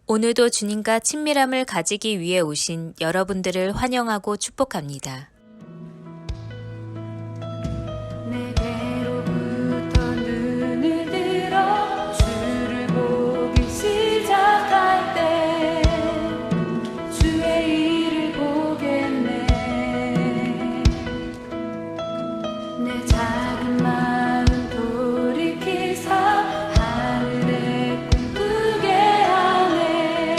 오늘도 주님과 친밀함을 가지기 위해 오신 여러분들을 환영하고 축복합니다. 내게로부터 눈을 들어 주를 보기 시작할 때 주의 일을 보겠네. 내 작은 마음 돌이키사 하늘에 꿈꾸게 하네.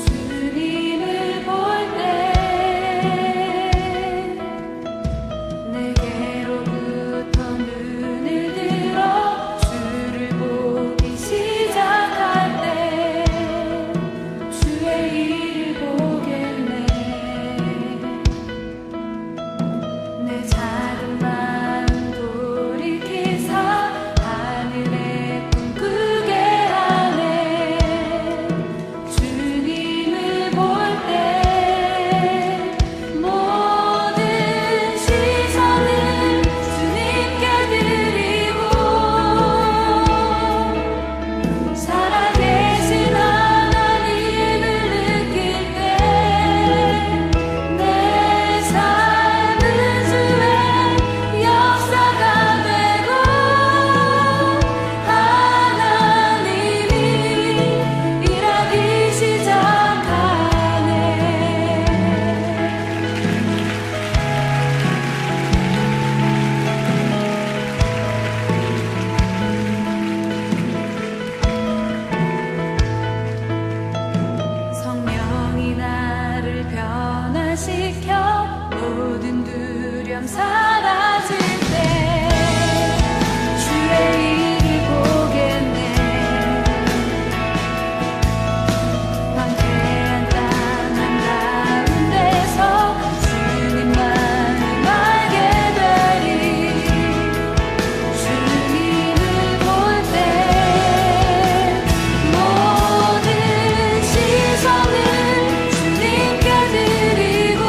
주님을 볼 때 내게로부터 눈을 들어 주를 보기 시작할 때 주의 일을 보겠네. 내 작은 마음 돌이키사 하늘에 꿈꾸게 하네. 주님을 볼 때 모든 시선을 주님께 드리고 살아계신 하나님을 느낄 때 내 삶은 주의 역사가 되고 하나님이 일하기 시작하네. 성령이 나를 변화시켜 모든 두려움 사라질 때 주의 일을 보겠네. 황폐한 땅 한가운데서 주님만을 알게 되리. 주님을 볼 때 모든 시선을 주님께 드리고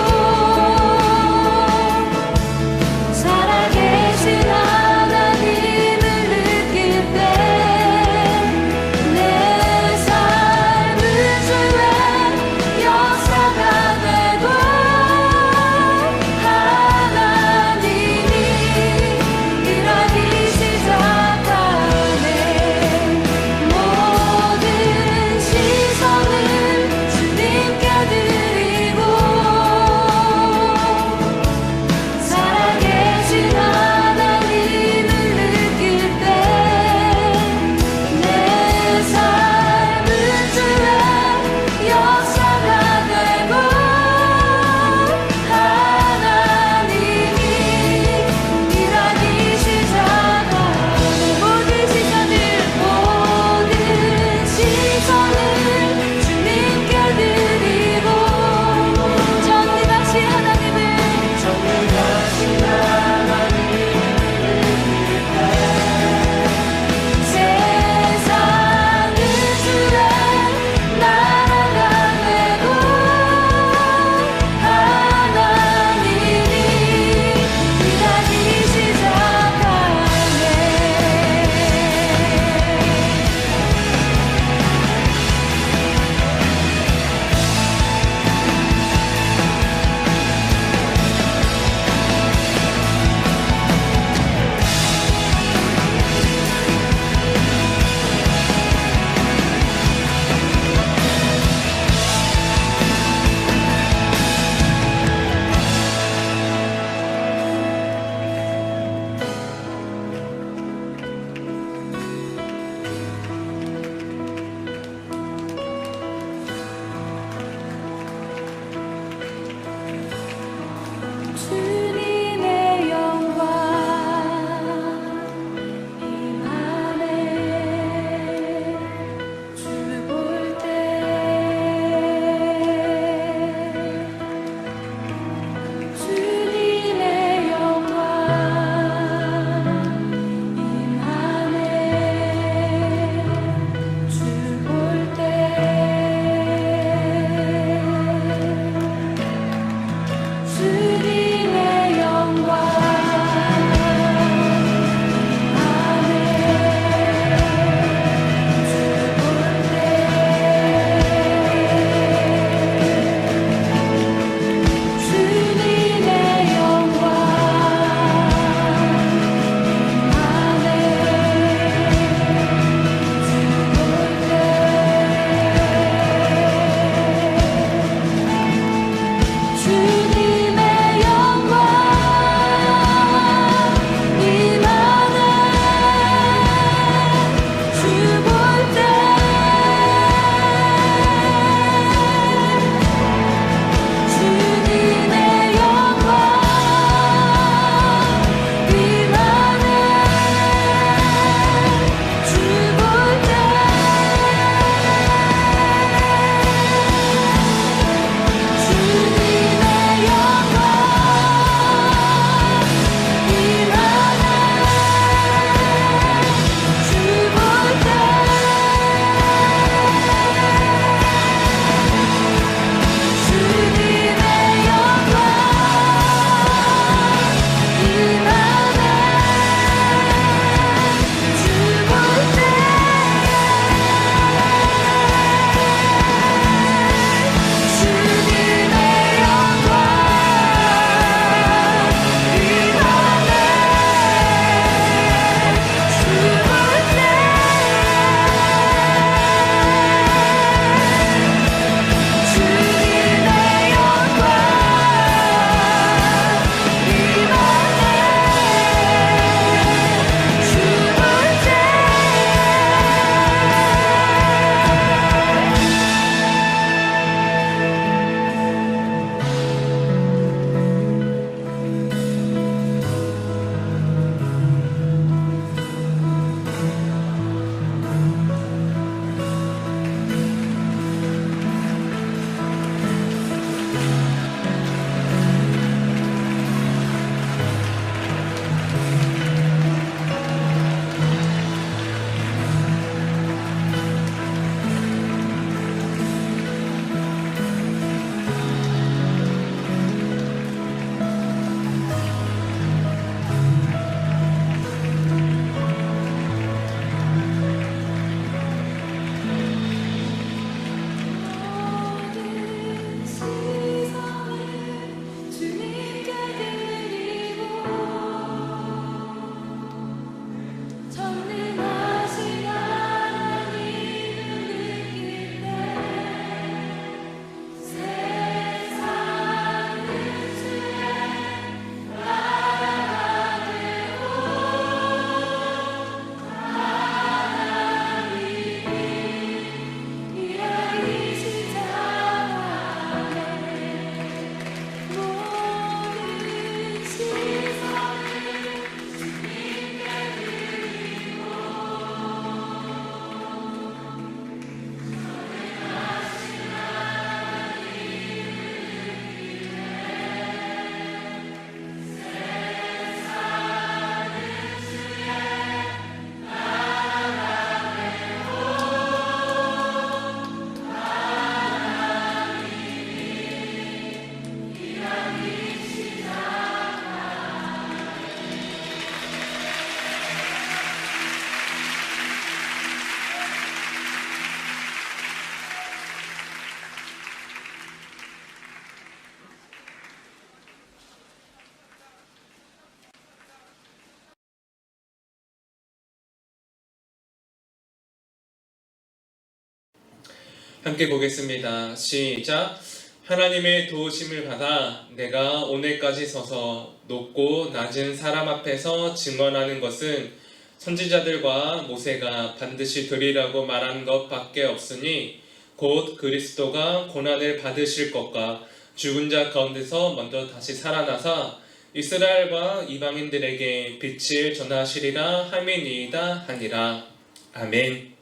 함께 보겠습니다. 시작. 하나님의 도우심을 받아 내가 오늘까지 서서 높고 낮은 사람 앞에서 증언하는 것은 선지자들과 모세가 반드시 되리라고 말한 것밖에 없으니 곧 그리스도가 고난을 받으실 것과 죽은 자 가운데서 먼저 다시 살아나사 이스라엘과 이방인들에게 빛을 전하시리라 함이니이다 하니라. 아멘.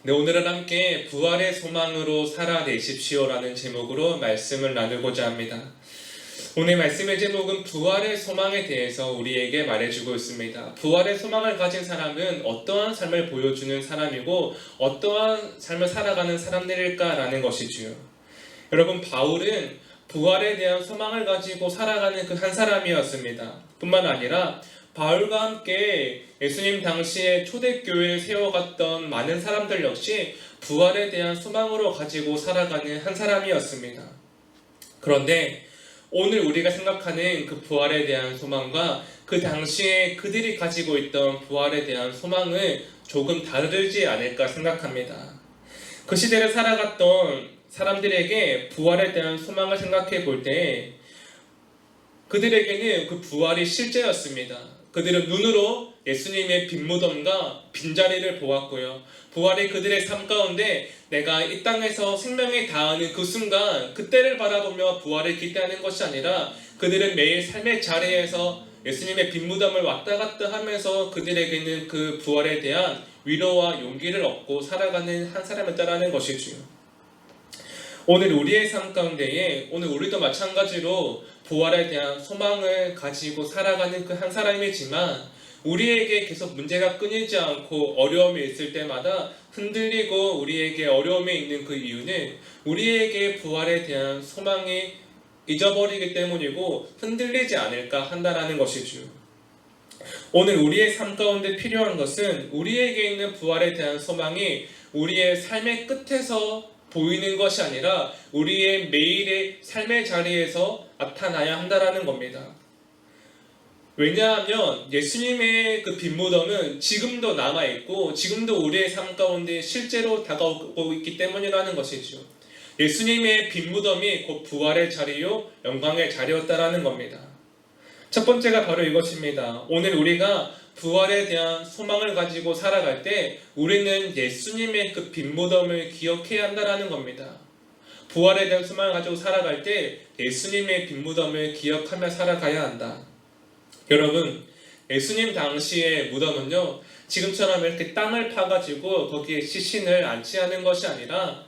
네, 오늘은 함께 부활의 소망으로 살아내십시오라는 제목으로 말씀을 나누고자 합니다. 오늘 말씀의 제목은 부활의 소망에 대해서 우리에게 말해주고 있습니다. 부활의 소망을 가진 사람은 어떠한 삶을 보여주는 사람이고 어떠한 삶을 살아가는 사람들일까라는 것이지요. 여러분, 바울은 부활에 대한 소망을 가지고 살아가는 그 한 사람이었습니다. 뿐만 아니라 바울과 함께 예수님 당시에 초대교회를 세워갔던 많은 사람들 역시 부활에 대한 소망으로 가지고 살아가는 한 사람이었습니다. 그런데 오늘 우리가 생각하는 그 부활에 대한 소망과 그 당시에 그들이 가지고 있던 부활에 대한 소망은 조금 다르지 않을까 생각합니다. 그 시대를 살아갔던 사람들에게 부활에 대한 소망을 생각해 볼 때 그들에게는 그 부활이 실제였습니다. 그들은 눈으로 예수님의 빈무덤과 빈자리를 보았고요. 부활이 그들의 삶 가운데 내가 이 땅에서 생명에 다하는 그 순간 그때를 바라보며 부활을 기대하는 것이 아니라 그들은 매일 삶의 자리에서 예수님의 빈무덤을 왔다 갔다 하면서 그들에게는 그 부활에 대한 위로와 용기를 얻고 살아가는 한 사람이었다라는 것이지요. 오늘 우리의 삶 가운데에 오늘 우리도 마찬가지로 부활에 대한 소망을 가지고 살아가는 그 한 사람이지만 우리에게 계속 문제가 끊이지 않고 어려움이 있을 때마다 흔들리고 우리에게 어려움이 있는 그 이유는 우리에게 부활에 대한 소망이 잊어버리기 때문이고 흔들리지 않을까 한다라는 것이죠. 오늘 우리의 삶 가운데 필요한 것은 우리에게 있는 부활에 대한 소망이 우리의 삶의 끝에서 보이는 것이 아니라 우리의 매일의 삶의 자리에서 나타나야 한다라는 겁니다. 왜냐하면 예수님의 그 빈무덤은 지금도 남아있고 지금도 우리의 삶 가운데 실제로 다가오고 있기 때문이라는 것이죠. 예수님의 빈무덤이 곧 부활의 자리요 영광의 자리였다라는 겁니다. 첫 번째가 바로 이것입니다. 오늘 우리가 부활에 대한 소망을 가지고 살아갈 때 우리는 예수님의 그 빈무덤을 기억해야 한다는 겁니다. 부활에 대한 소망을 가지고 살아갈 때 예수님의 빈무덤을 기억하며 살아가야 한다. 여러분, 예수님 당시의 무덤은요, 지금처럼 이렇게 땅을 파가지고 거기에 시신을 안치하는 것이 아니라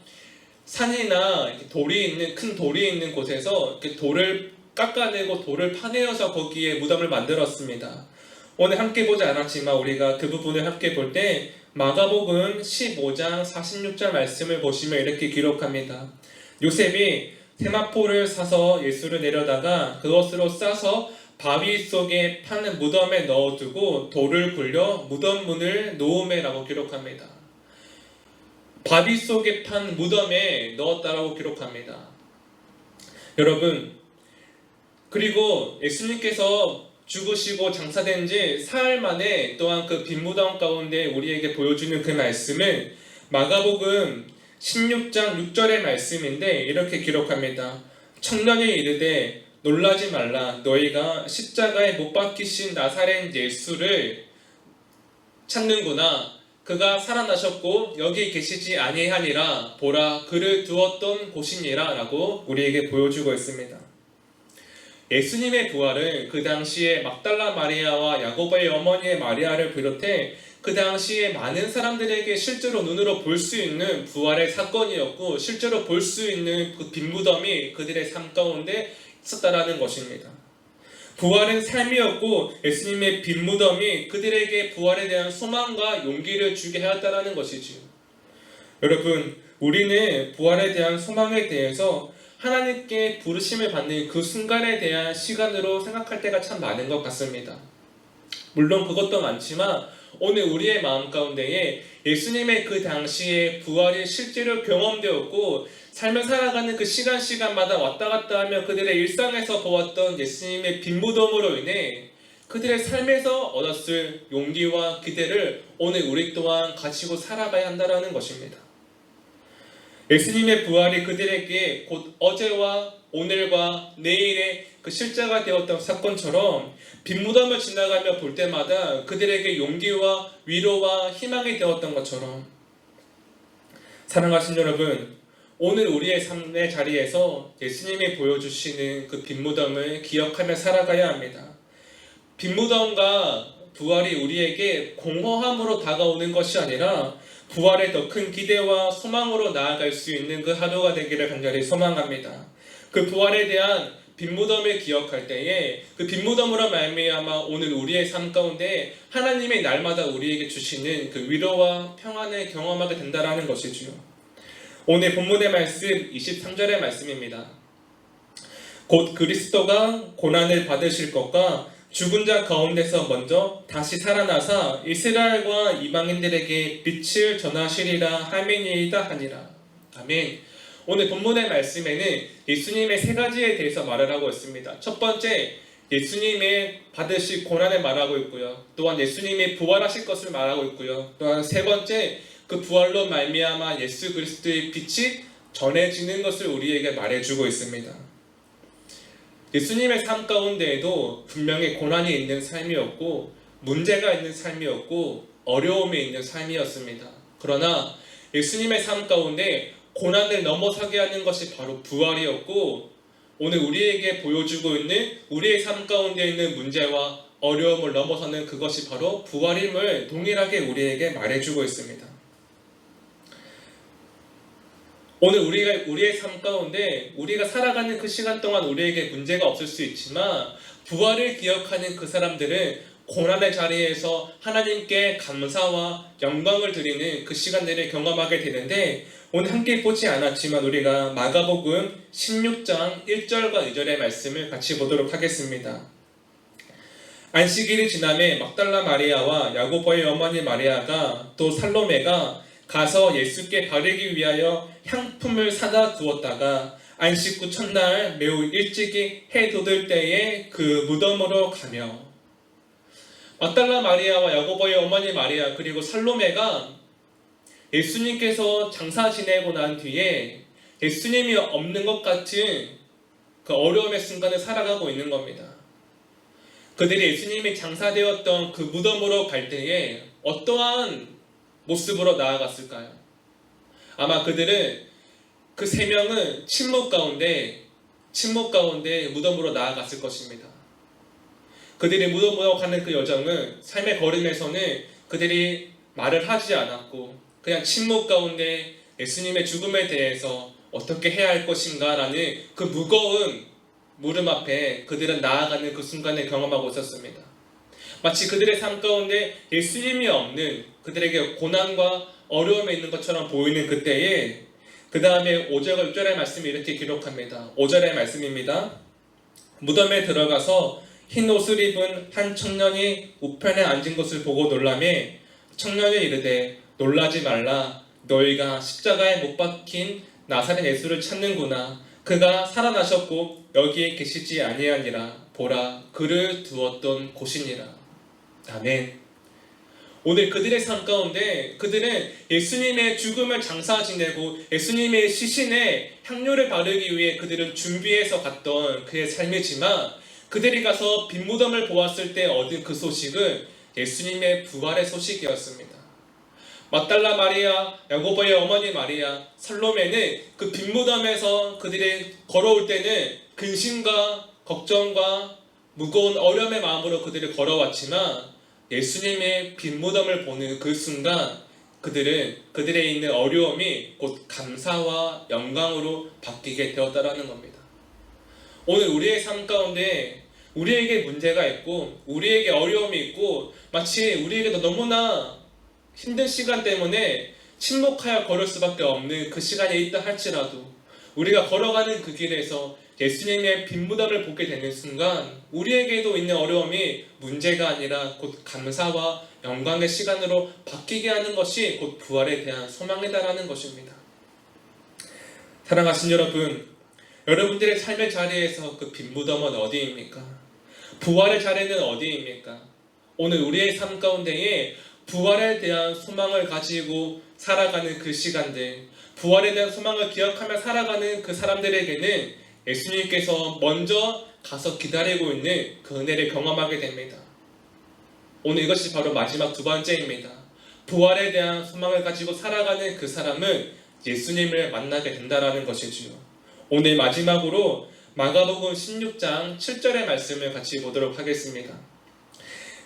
산이나 이렇게 돌이 있는 큰 돌이 있는 곳에서 이렇게 돌을 깎아내고 돌을 파내어서 거기에 무덤을 만들었습니다. 오늘 함께 보지 않았지만 우리가 그 부분을 함께 볼 때 마가복음 15장 46절 말씀을 보시면 이렇게 기록합니다. 요셉이 세마포를 사서 예수를 내려다가 그것으로 싸서 바위 속에 파는 무덤에 넣어두고 돌을 굴려 무덤 문을 놓음에라고 기록합니다. 바위 속에 판 무덤에 넣었다라고 기록합니다. 여러분, 그리고 예수님께서 죽으시고 장사된 지 사흘 만에 또한 그 빈무덤 가운데 우리에게 보여주는 그 말씀은 마가복음 16장 6절의 말씀인데 이렇게 기록합니다. 청년이 이르되 놀라지 말라. 너희가 십자가에 못 박히신 나사렛 예수를 찾는구나. 그가 살아나셨고 여기 계시지 아니하니라. 보라, 그를 두었던 곳이니라 라고 우리에게 보여주고 있습니다. 예수님의 부활은 그 당시에 막달라 마리아와 야고보의 어머니의 마리아를 비롯해 그 당시에 많은 사람들에게 실제로 눈으로 볼 수 있는 부활의 사건이었고 실제로 볼 수 있는 그 빈무덤이 그들의 삶 가운데 있었다라는 것입니다. 부활은 삶이었고 예수님의 빈무덤이 그들에게 부활에 대한 소망과 용기를 주게 하였다라는 것이지요. 여러분, 우리는 부활에 대한 소망에 대해서 하나님께 부르심을 받는 그 순간에 대한 시간으로 생각할 때가 참 많은 것 같습니다. 물론 그것도 많지만 오늘 우리의 마음 가운데에 예수님의 그 당시에 부활이 실제로 경험되었고 삶을 살아가는 그 시간마다 왔다 갔다 하며 그들의 일상에서 보았던 예수님의 빈무덤으로 인해 그들의 삶에서 얻었을 용기와 기대를 오늘 우리 또한 가지고 살아가야 한다는 것입니다. 예수님의 부활이 그들에게 곧 어제와 오늘과 내일의 그 실제가 되었던 사건처럼 빈무덤을 지나가며 볼 때마다 그들에게 용기와 위로와 희망이 되었던 것처럼, 사랑하신 여러분, 오늘 우리의 삶의 자리에서 예수님이 보여주시는 그 빈무덤을 기억하며 살아가야 합니다. 빈무덤과 부활이 우리에게 공허함으로 다가오는 것이 아니라 부활의 더 큰 기대와 소망으로 나아갈 수 있는 그 하루가 되기를 간절히 소망합니다. 그 부활에 대한 빈무덤을 기억할 때에 그 빈무덤으로 말미암아 오늘 우리의 삶 가운데 하나님의 날마다 우리에게 주시는 그 위로와 평안을 경험하게 된다라는 것이지요. 오늘 본문의 말씀 23절의 말씀입니다. 곧 그리스도가 고난을 받으실 것과 죽은 자 가운데서 먼저 다시 살아나사 이스라엘과 이방인들에게 빛을 전하시리라 함이니이다 하니라. 아멘. 오늘 본문의 말씀에는 예수님의 세 가지에 대해서 말을 하고 있습니다. 첫 번째, 예수님의 받으실 고난을 말하고 있고요. 또한 예수님이 부활하실 것을 말하고 있고요. 또한 세 번째, 그 부활로 말미암아 예수 그리스도의 빛이 전해지는 것을 우리에게 말해주고 있습니다. 예수님의 삶 가운데에도 분명히 고난이 있는 삶이었고 문제가 있는 삶이었고 어려움이 있는 삶이었습니다. 그러나 예수님의 삶 가운데 고난을 넘어서게 하는 것이 바로 부활이었고, 오늘 우리에게 보여주고 있는 우리의 삶 가운데 있는 문제와 어려움을 넘어서는 그것이 바로 부활임을 동일하게 우리에게 말해주고 있습니다. 오늘 우리의 삶 가운데 우리가 살아가는 그 시간 동안 우리에게 문제가 없을 수 있지만 부활을 기억하는 그 사람들은 고난의 자리에서 하나님께 감사와 영광을 드리는 그 시간들을 경험하게 되는데, 오늘 함께 보지 않았지만 우리가 마가복음 16장 1절과 2절의 말씀을 같이 보도록 하겠습니다. 안식일이 지남에 막달라 마리아와 야고보의 어머니 마리아가 또 살로메가 가서 예수께 바르기 위하여 향품을 사다 두었다가 안식 후 첫날 매우 일찍이 해 돋을 때에 그 무덤으로 가며, 막달라 마리아와 야고보의 어머니 마리아 그리고 살로메가 예수님께서 장사 지내고 난 뒤에 예수님이 없는 것 같은 그 어려움의 순간을 살아가고 있는 겁니다. 그들이 예수님이 장사되었던 그 무덤으로 갈 때에 어떠한 모습으로 나아갔을까요? 아마 그들은 그 세 명은 침묵 가운데 무덤으로 나아갔을 것입니다. 그들이 무덤으로 가는 그 여정은 삶의 걸음에서는 그들이 말을 하지 않았고 그냥 침묵 가운데 예수님의 죽음에 대해서 어떻게 해야 할 것인가 라는 그 무거운 물음 앞에 그들은 나아가는 그 순간을 경험하고 있었습니다. 마치 그들의 삶 가운데 예수님이 없는 그들에게 고난과 어려움이 있는 것처럼 보이는 그때에 그 다음에 5절 6절의 말씀이 이렇게 기록합니다. 5절의 말씀입니다. 무덤에 들어가서 흰 옷을 입은 한 청년이 우편에 앉은 것을 보고 놀라매 청년이 이르되 놀라지 말라. 너희가 십자가에 못 박힌 나사렛 예수를 찾는구나. 그가 살아나셨고 여기에 계시지 아니하니라. 보라, 그를 두었던 곳이니라. 아멘. 오늘 그들의 삶 가운데 그들은 예수님의 죽음을 장사 지내고 예수님의 시신에 향료를 바르기 위해 그들은 준비해서 갔던 그의 삶이지만, 그들이 가서 빈무덤을 보았을 때 얻은 그 소식은 예수님의 부활의 소식이었습니다. 막달라 마리아, 야고보의 어머니 마리아, 살로메는 그 빈무덤에서 그들이 걸어올 때는 근심과 걱정과 무거운 어려움의 마음으로 그들이 걸어왔지만, 예수님의 빈무덤을 보는 그 순간 그들의 있는 어려움이 곧 감사와 영광으로 바뀌게 되었다라는 겁니다. 오늘 우리의 삶 가운데 우리에게 문제가 있고 우리에게 어려움이 있고 마치 우리에게도 너무나 힘든 시간 때문에 침묵하여 걸을 수밖에 없는 그 시간에 있다 할지라도, 우리가 걸어가는 그 길에서 예수님의 빈무덤을 보게 되는 순간 우리에게도 있는 어려움이 문제가 아니라 곧 감사와 영광의 시간으로 바뀌게 하는 것이 곧 부활에 대한 소망이다라는 것입니다. 사랑하신 여러분, 여러분들의 삶의 자리에서 그 빈무덤은 어디입니까? 부활의 자리는 어디입니까? 오늘 우리의 삶 가운데에 부활에 대한 소망을 가지고 살아가는 그 시간들, 부활에 대한 소망을 기억하며 살아가는 그 사람들에게는 예수님께서 먼저 가서 기다리고 있는 그 은혜를 경험하게 됩니다. 오늘 이것이 바로 마지막 두 번째입니다. 부활에 대한 소망을 가지고 살아가는 그 사람은 예수님을 만나게 된다라는 것이지요. 오늘 마지막으로 마가복음 16장 7절의 말씀을 같이 보도록 하겠습니다.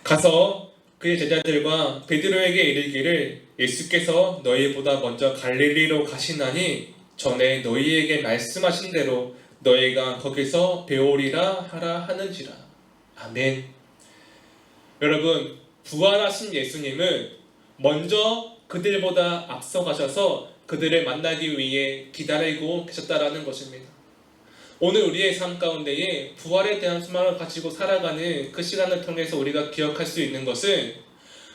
가서 그의 제자들과 베드로에게 이르기를 예수께서 너희보다 먼저 갈릴리로 가시나니 전에 너희에게 말씀하신 대로 너희가 거기서 배우리라 하라 하는지라. 아멘. 여러분, 부활하신 예수님은 먼저 그들보다 앞서가셔서 그들을 만나기 위해 기다리고 계셨다라는 것입니다. 오늘 우리의 삶 가운데에 부활에 대한 소망을 가지고 살아가는 그 시간을 통해서 우리가 기억할 수 있는 것은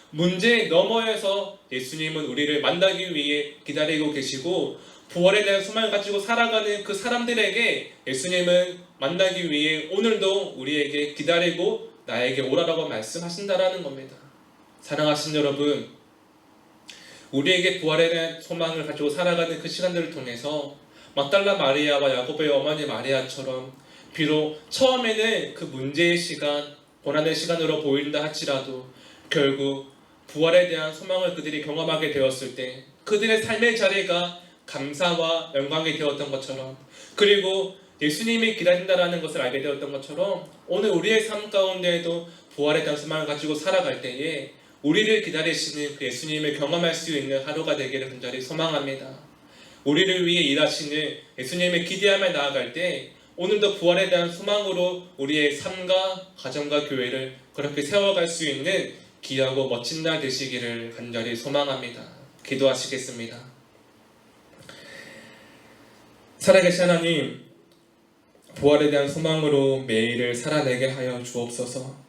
문제 너머에서 예수님은 우리를 만나기 위해 기다리고 계시고 부활에 대한 소망을 가지고 살아가는 그 사람들에게 예수님은 만나기 위해 오늘도 우리에게 기다리고 나에게 오라라고 말씀하신다라는 겁니다. 사랑하신 여러분, 우리에게 부활에 대한 소망을 가지고 살아가는 그 시간들을 통해서 막달라 마리아와 야고보의 어머니 마리아처럼 비록 처음에는 그 문제의 시간, 고난의 시간으로 보인다 할지라도 결국 부활에 대한 소망을 그들이 경험하게 되었을 때 그들의 삶의 자리가 감사와 영광이 되었던 것처럼, 그리고 예수님이 기다린다라는 것을 알게 되었던 것처럼 오늘 우리의 삶 가운데에도 부활에 대한 소망을 가지고 살아갈 때에 우리를 기다리시는 그 예수님을 경험할 수 있는 하루가 되기를 간절히 소망합니다. 우리를 위해 일하시는 예수님을 기대하며 나아갈 때 오늘도 부활에 대한 소망으로 우리의 삶과 가정과 교회를 그렇게 세워갈 수 있는 귀하고 멋진 날 되시기를 간절히 소망합니다. 기도하시겠습니다. 살아계신 하나님, 부활에 대한 소망으로 매일을 살아내게 하여 주옵소서.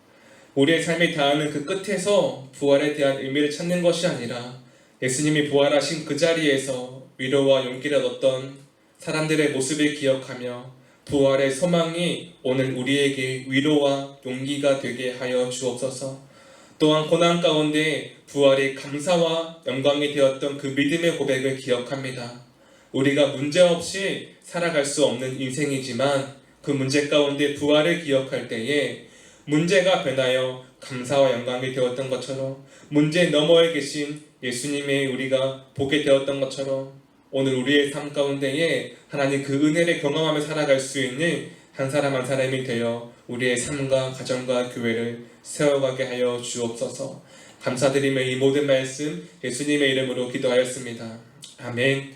우리의 삶이 닿는 그 끝에서 부활에 대한 의미를 찾는 것이 아니라 예수님이 부활하신 그 자리에서 위로와 용기를 얻었던 사람들의 모습을 기억하며 부활의 소망이 오늘 우리에게 위로와 용기가 되게 하여 주옵소서. 또한 고난 가운데 부활이 감사와 영광이 되었던 그 믿음의 고백을 기억합니다. 우리가 문제없이 살아갈 수 없는 인생이지만 그 문제 가운데 부활을 기억할 때에 문제가 변하여 감사와 영광이 되었던 것처럼 문제 너머에 계신 예수님의 우리가 보게 되었던 것처럼 오늘 우리의 삶 가운데에 하나님 그 은혜를 경험하며 살아갈 수 있는 한 사람 한 사람이 되어 우리의 삶과 가정과 교회를 세워가게 하여 주옵소서. 감사드리며 이 모든 말씀 예수님의 이름으로 기도하였습니다. 아멘.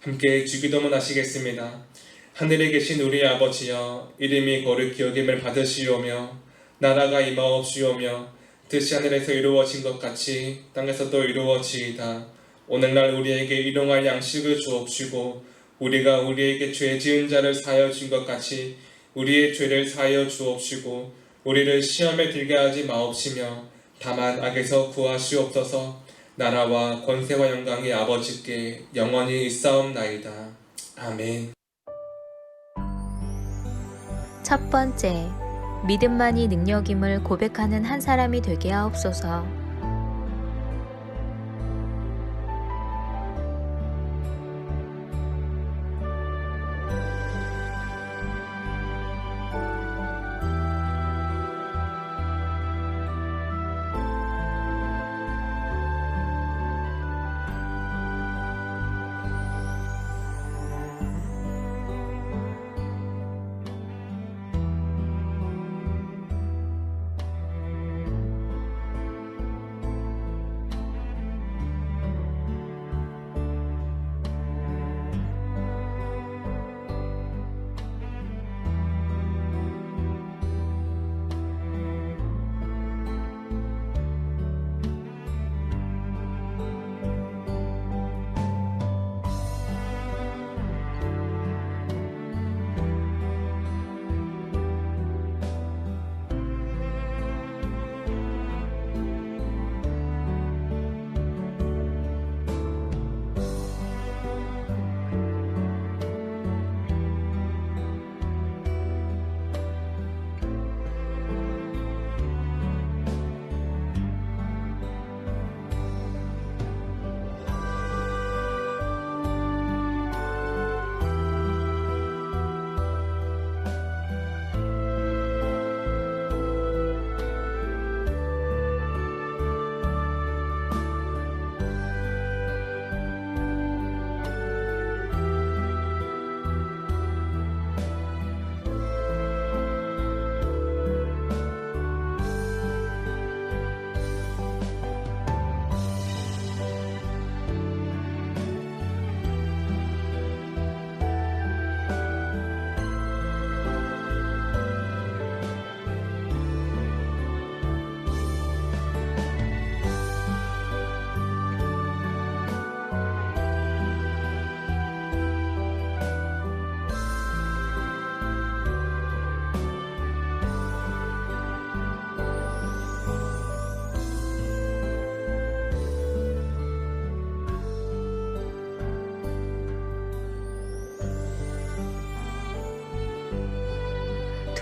함께 주기도문 하시겠습니다. 하늘에 계신 우리 아버지여, 이름이 거룩히 여김을 받으시오며 나라가 임하옵시오며 뜻이 하늘에서 이루어진 것 같이 땅에서도 이루어지이다. 오늘날 우리에게 일용할 양식을 주옵시고 우리가 우리에게 죄 지은 자를 사하여 준 것 같이 우리의 죄를 사하여 주옵시고 우리를 시험에 들게 하지 마옵시며 다만 악에서 구하시옵소서. 나라와 권세와 영광이 아버지께 영원히 있사옵나이다. 아멘. 첫 번째, 믿음만이 능력임을 고백하는 한 사람이 되게 하옵소서.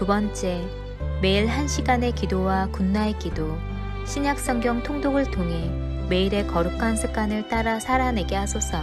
두 번째, 매일 1시간의 기도와 굿나잇 기도, 신약 성경 통독을 통해 매일의 거룩한 습관을 따라 살아내게 하소서.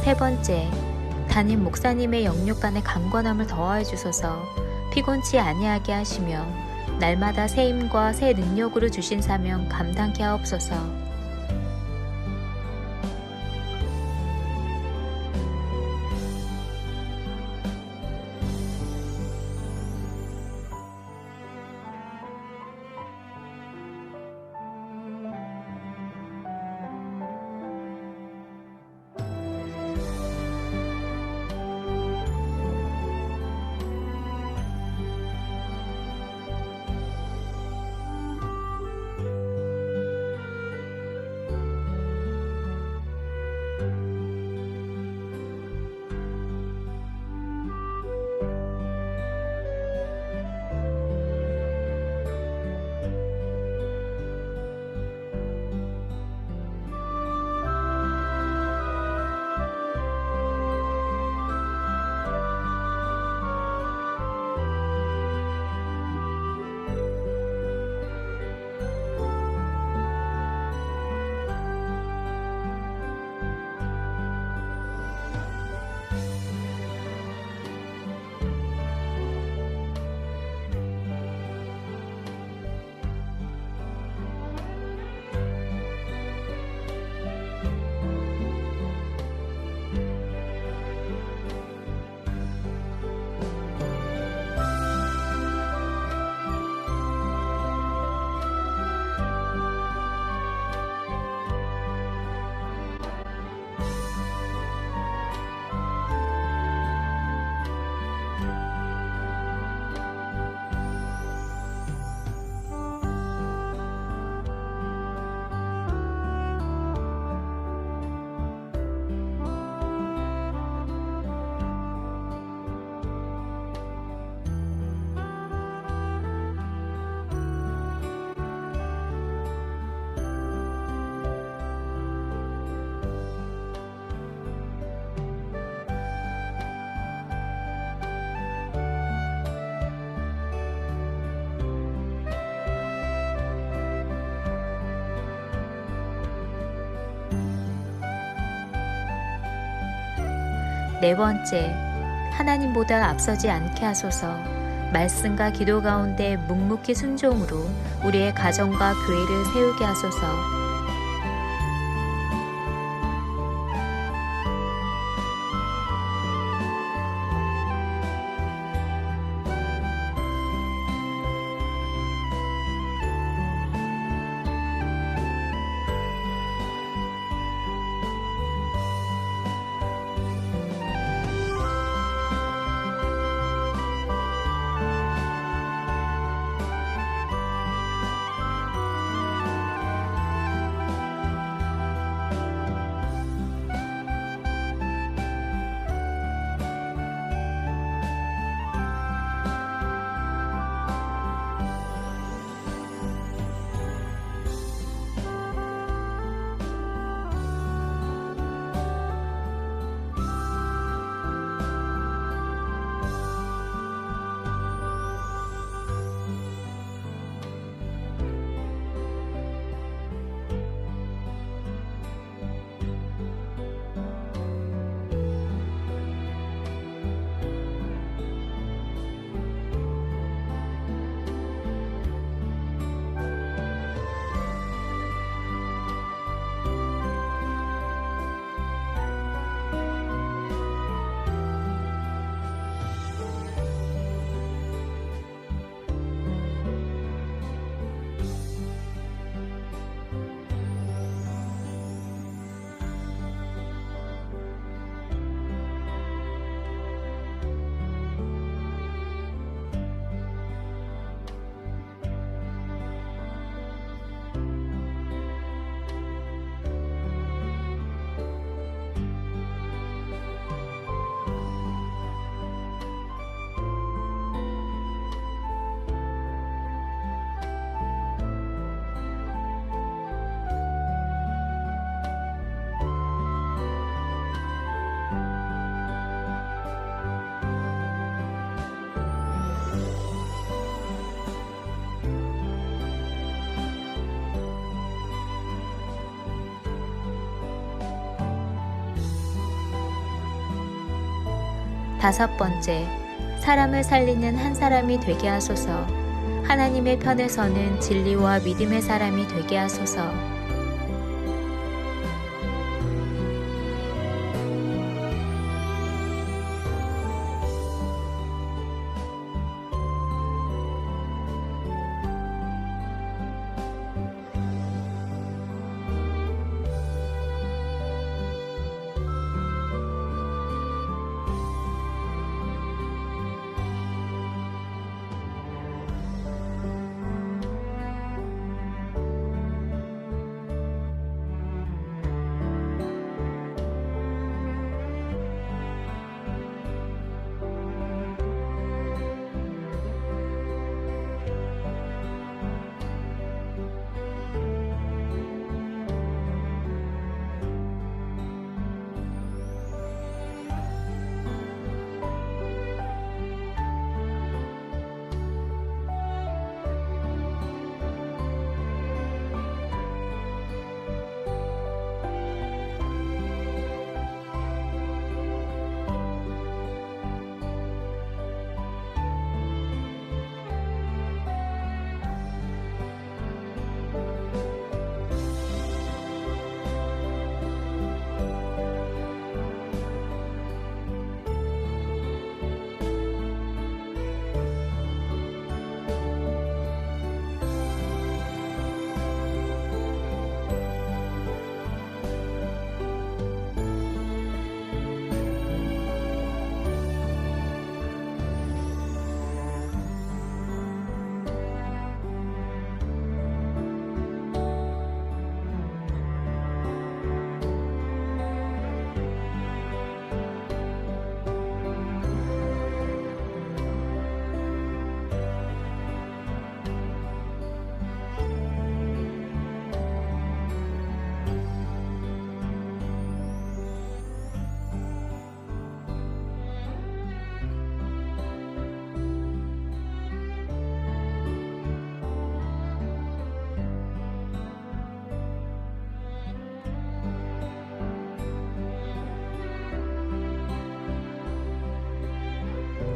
세 번째, 담임 목사님의 영육간의 강건함을 더하여 주소서. 피곤치 아니하게 하시며 날마다 새 힘과 새 능력으로 주신 사명 감당케 하옵소서. 네 번째, 하나님보다 앞서지 않게 하소서. 말씀과 기도 가운데 묵묵히 순종으로 우리의 가정과 교회를 세우게 하소서. 다섯 번째, 사람을 살리는 한 사람이 되게 하소서. 하나님의 편에 서는 진리와 믿음의 사람이 되게 하소서.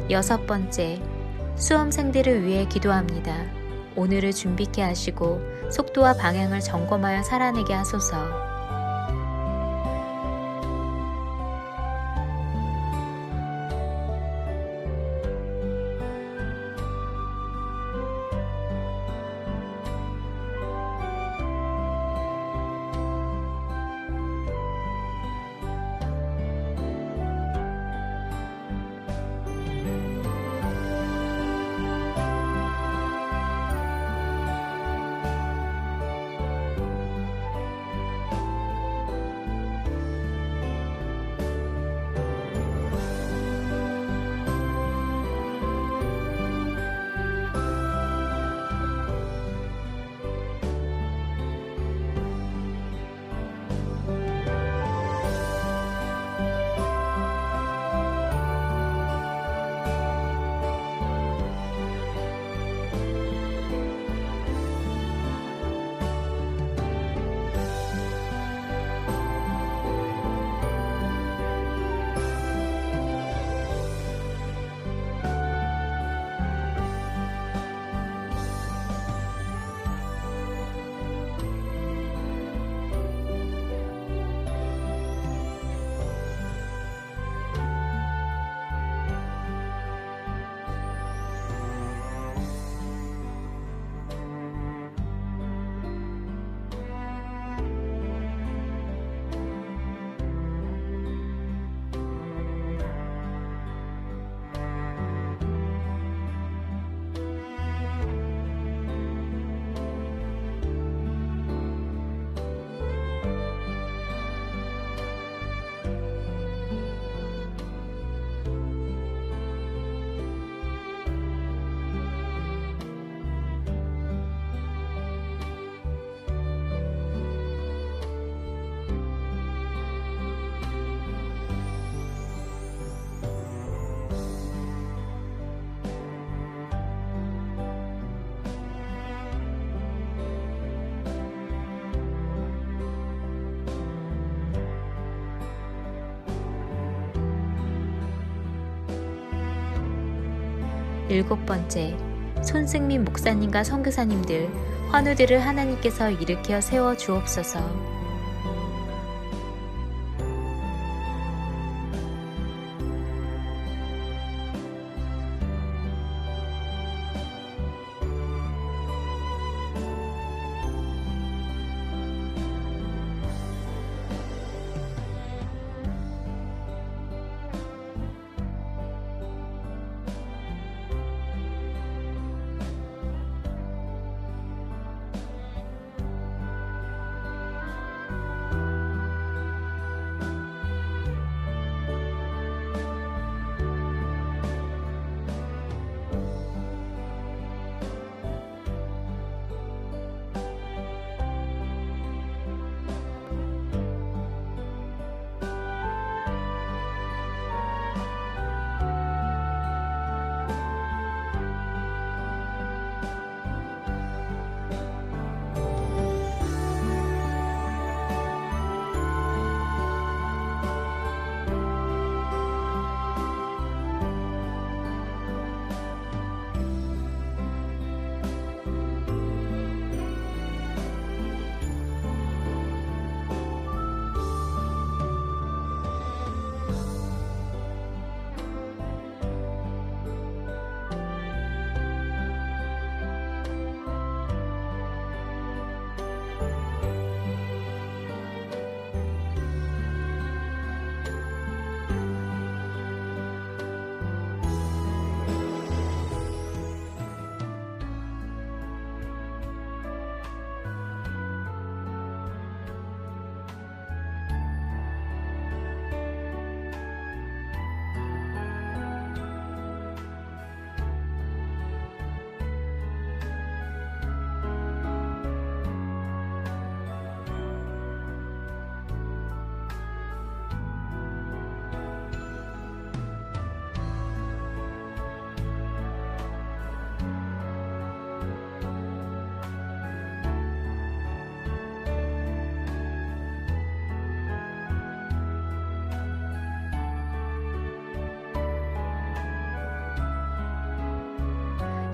6번째, 수험생들을 위해 기도합니다. 오늘을 준비케 하시고 속도와 방향을 점검하여 살아내게 하소서. 일곱 번째, 손승민 목사님과 선교사님들, 환우들을 하나님께서 일으켜 세워 주옵소서.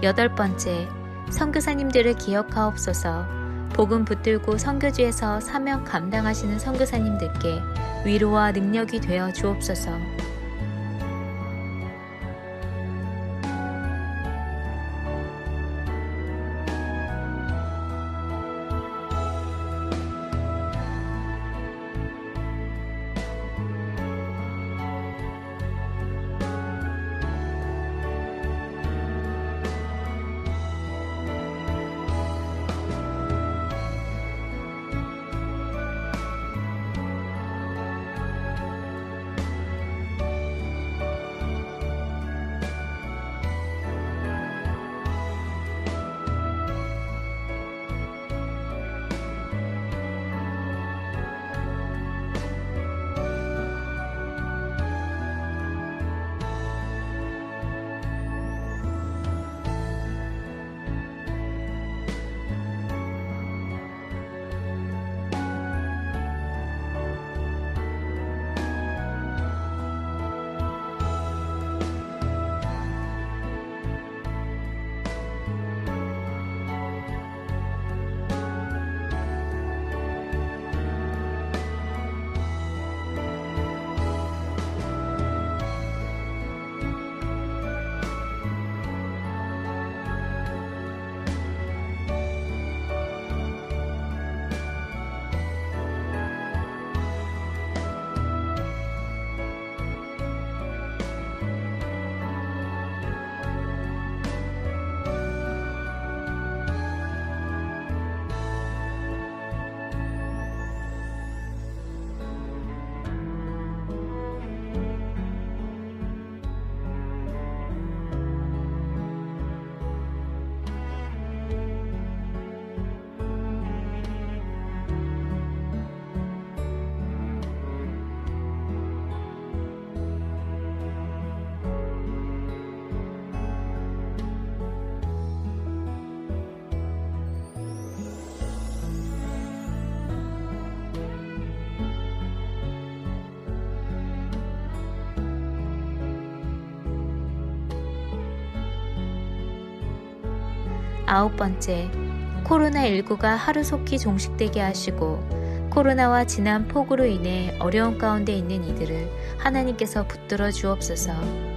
8번째, 선교사님들을 기억하옵소서. 복음 붙들고 선교지에서 사명 감당하시는 선교사님들께 위로와 능력이 되어 주옵소서. 아홉 번째, 코로나19가 하루속히 종식되게 하시고 코로나와 지난 폭우로 인해 어려운 가운데 있는 이들을 하나님께서 붙들어 주옵소서.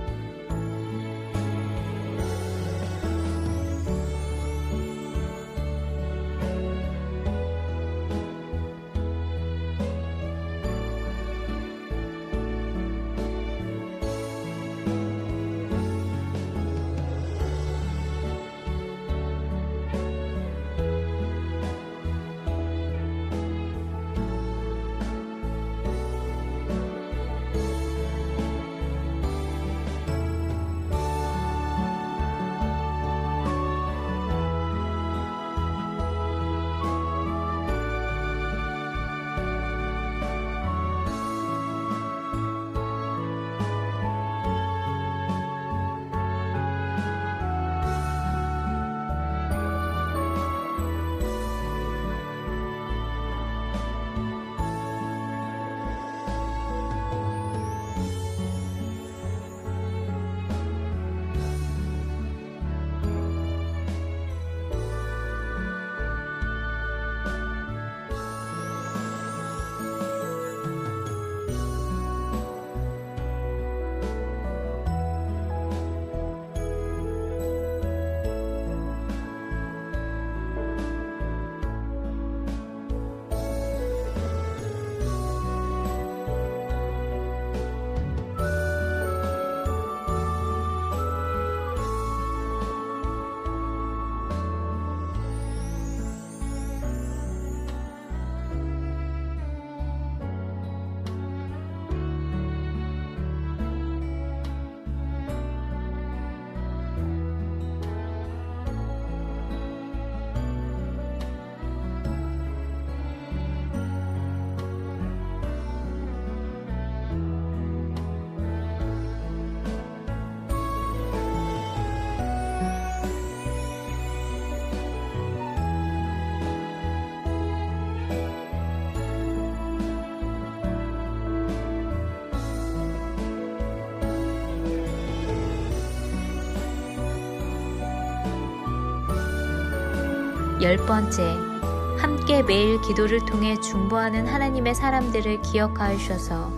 10번째, 함께 매일 기도를 통해 중보하는 하나님의 사람들을 기억하여 주셔서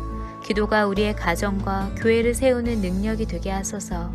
기도가 우리의 가정과 교회를 세우는 능력이 되게 하소서.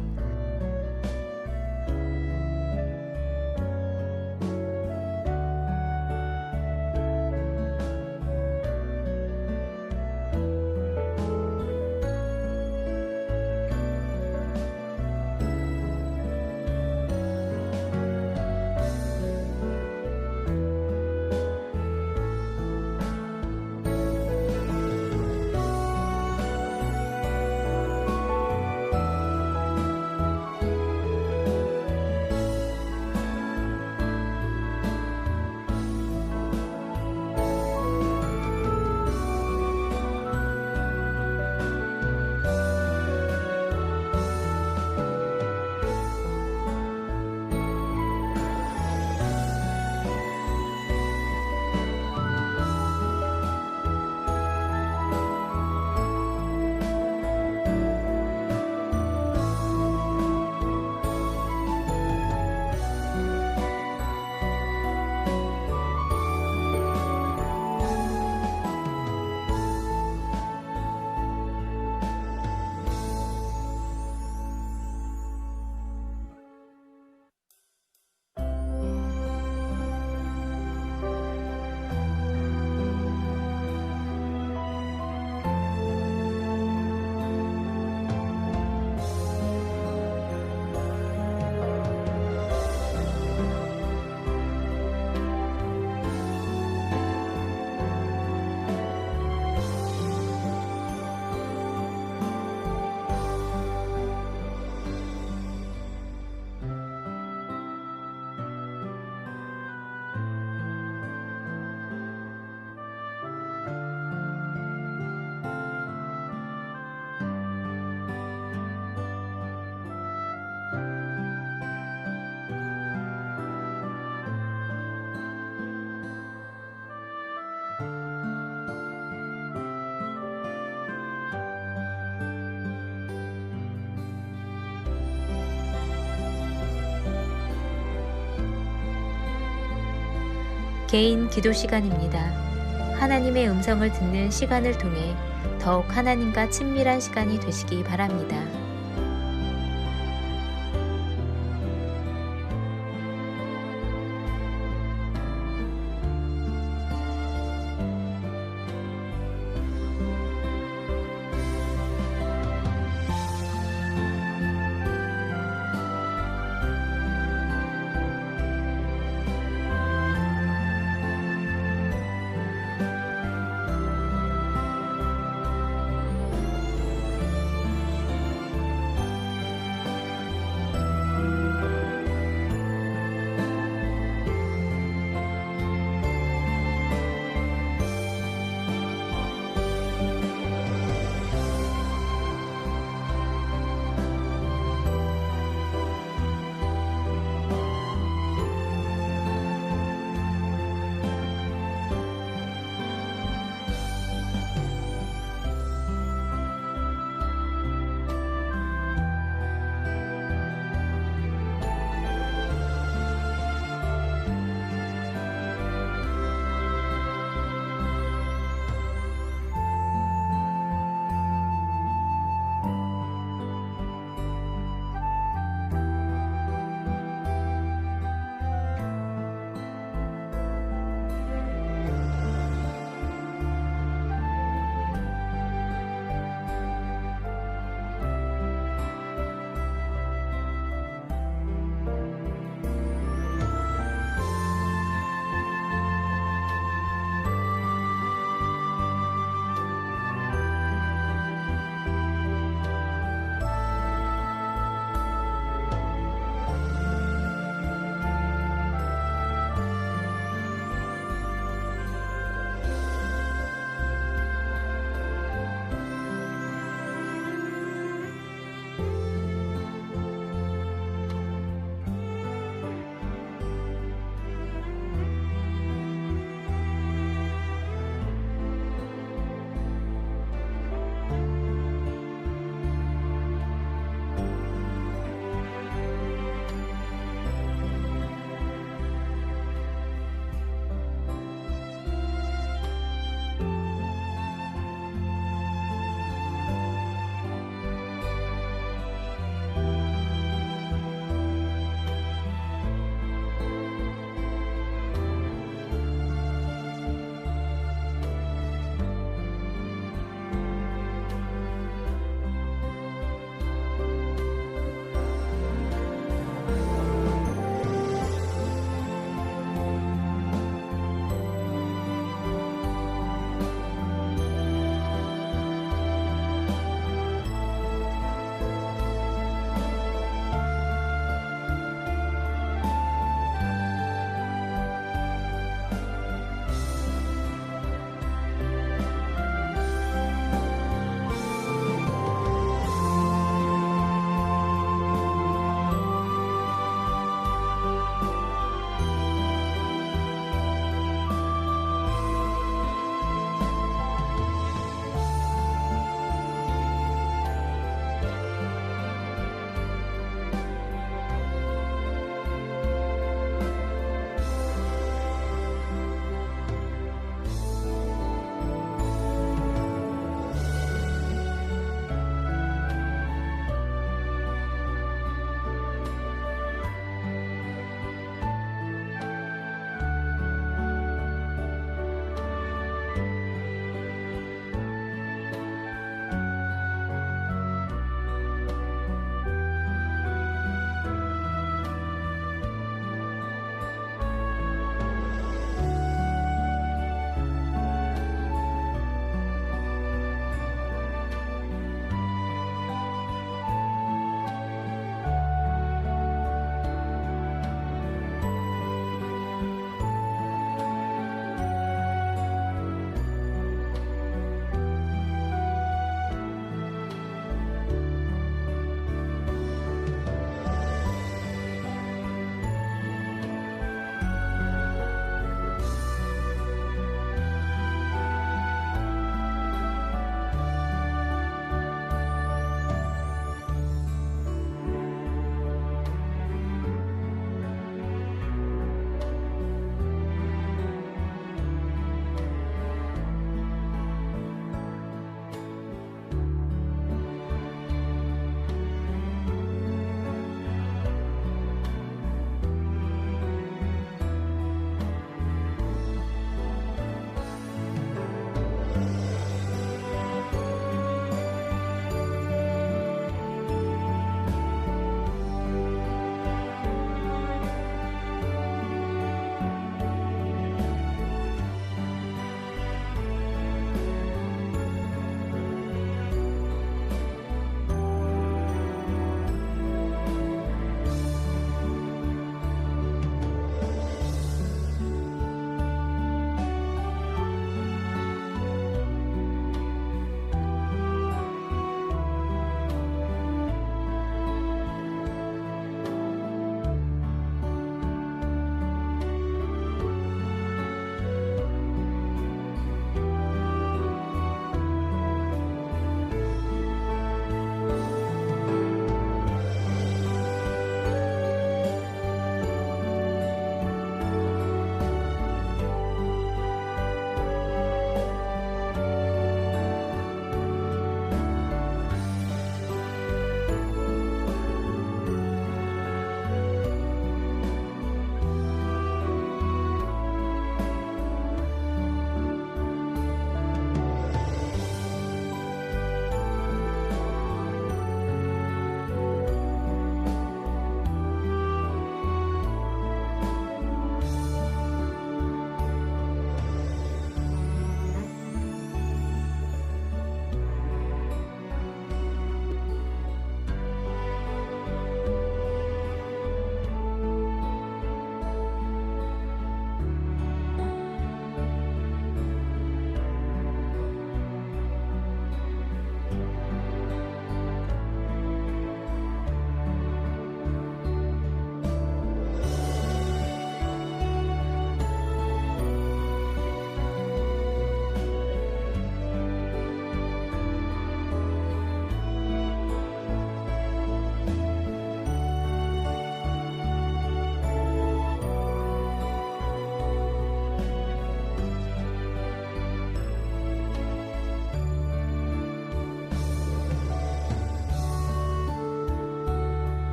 개인 기도 시간입니다. 하나님의 음성을 듣는 시간을 통해 더욱 하나님과 친밀한 시간이 되시기 바랍니다.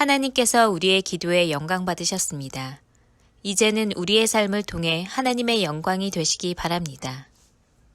하나님께서 우리의 기도에 영광 받으셨습니다. 이제는 우리의 삶을 통해 하나님의 영광이 되시기 바랍니다.